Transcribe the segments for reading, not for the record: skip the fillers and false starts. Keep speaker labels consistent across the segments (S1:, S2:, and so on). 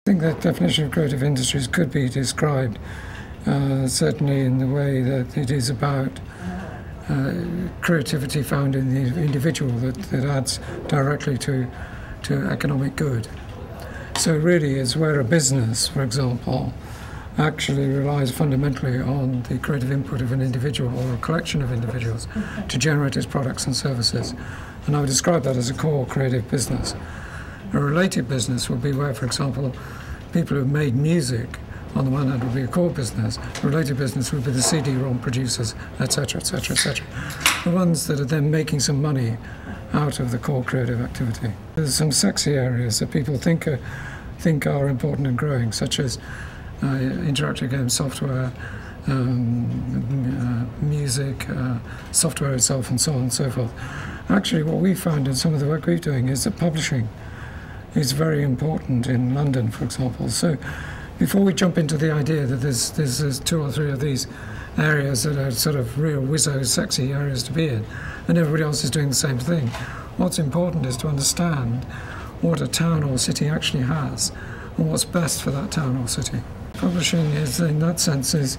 S1: I think that definition of creative industries could be described certainly in the way that it is about creativity found in the individual that adds directly to economic good. So it really is where a business, for example, actually relies fundamentally on the creative input of an individual or a collection of individuals to generate its products and services. And I would describe that as a core creative business. A related business would be where, for example, people who've made music, on the one hand, would be a core business. A related business would be the CD-ROM producers, etc., etc., etc. The ones that are then making some money out of the core creative activity. There's some sexy areas that people think are important and growing, such as interactive game software, music, software itself, and so on and so forth. Actually, what we found in some of the work we're doing is that publishing is very important in London, for example. So before we jump into the idea that there's two or three of these areas that are sort of real whizzo sexy areas to be in, and everybody else is doing the same thing, what's important is to understand what a town or city actually has and what's best for that town or city. Publishing is, in that sense, it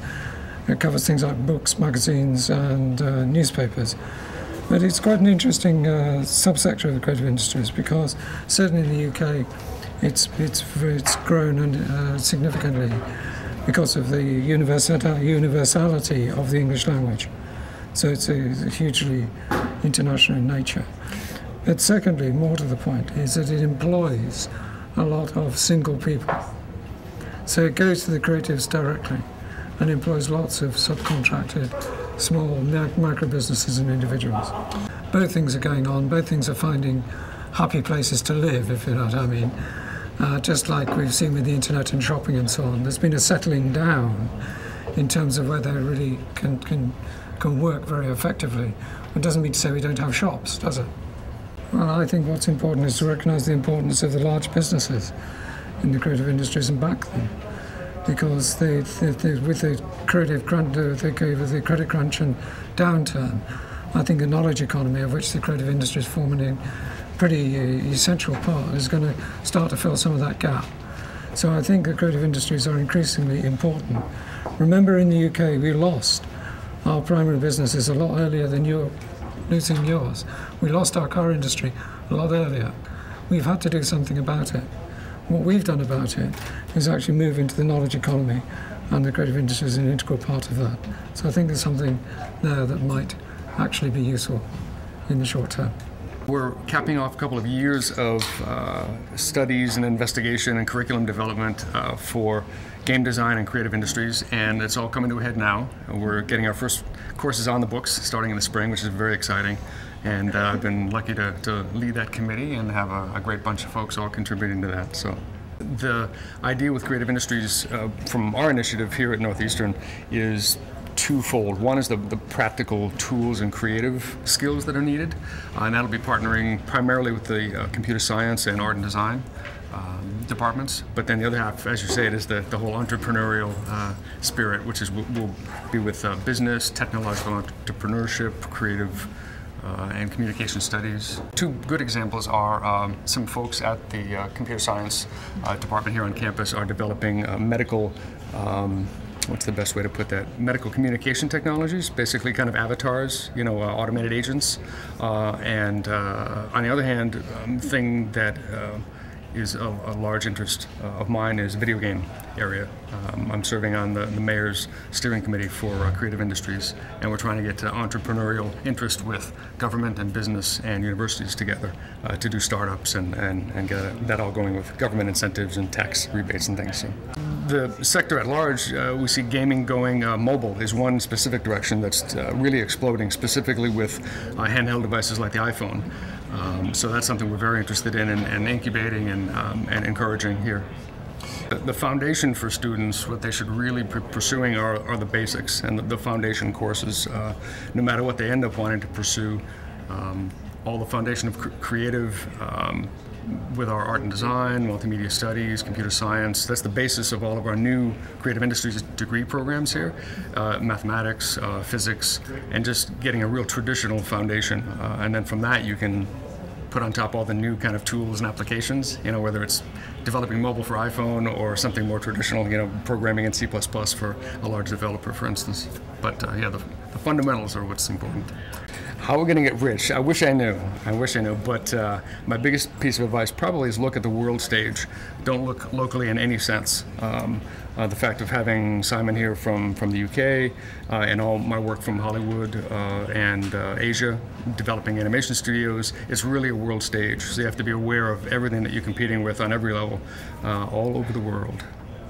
S1: covers things like books, magazines, and newspapers. But it's quite an interesting subsector of the creative industries, because certainly in the UK it's grown significantly because of the universality of the English language. So it's hugely international in nature. But secondly, more to the point, is that it employs a lot of single people. So it goes to the creatives directly and employs lots of subcontracted small micro businesses and individuals. Both things are going on, both things are finding happy places to live, if you know what I mean. Just like we've seen with the internet and shopping and so on, there's been a settling down in terms of where they really can work very effectively. It doesn't mean to say we don't have shops, does it? Well, I think what's important is to recognise the importance of the large businesses in the creative industries and back them. Because with the creative crunch, with the credit crunch and downturn, I think the knowledge economy, of which the creative industry is forming a pretty essential part, is going to start to fill some of that gap. So I think the creative industries are increasingly important. Remember, in the UK, we lost our primary businesses a lot earlier than you're losing yours. We lost our car industry a lot earlier. We've had to do something about it. What we've done about it is actually move into the knowledge economy, and the creative industry is an integral part of that. So I think there's something there that might actually be useful in the short term.
S2: We're capping off a couple of years of studies and investigation and curriculum development for game design and creative industries, and it's all coming to a head now. We're getting our first courses on the books starting in the spring, which is very exciting. And I've been lucky to lead that committee and have a great bunch of folks all contributing to that. So the idea with creative industries from our initiative here at Northeastern is twofold. One is the practical tools and creative skills that are needed, and that'll be partnering primarily with the computer science and art and design departments. But then the other half, as you say, it is the whole entrepreneurial spirit, which is will be with business, technological entrepreneurship, creative and communication studies. Two good examples are some folks at the computer science department here on campus are developing medical, what's the best way to put that? Medical communication technologies, basically kind of avatars, automated agents. And on the other hand, thing that is a large interest of mine is video game area. I'm serving on the mayor's steering committee for creative industries, and we're trying to get entrepreneurial interest with government and business and universities together to do startups and get that all going with government incentives and tax rebates and things. So the sector at large, we see gaming going mobile is one specific direction that's really exploding, specifically with handheld devices like the iPhone. So that's something we're very interested in and incubating and encouraging here. The foundation for students, what they should really be pursuing are the basics and the foundation courses. No matter what they end up wanting to pursue, all the foundation of creative with our art and design, multimedia studies, computer science. That's the basis of all of our new creative industries degree programs here. Mathematics, physics, and just getting a real traditional foundation. And then from that you can put on top all the new kind of tools and applications, you know, whether it's developing mobile for iPhone or something more traditional, you know, programming in C++ for a large developer, for instance. But yeah, the fundamentals are what's important. How we're going to get rich? I wish I knew. But my biggest piece of advice probably is look at the world stage. Don't look locally in any sense. The fact of having Simon here from the UK and all my work from Hollywood and Asia, developing animation studios, it's really a world stage. So you have to be aware of everything that you're competing with on every level, all over the world.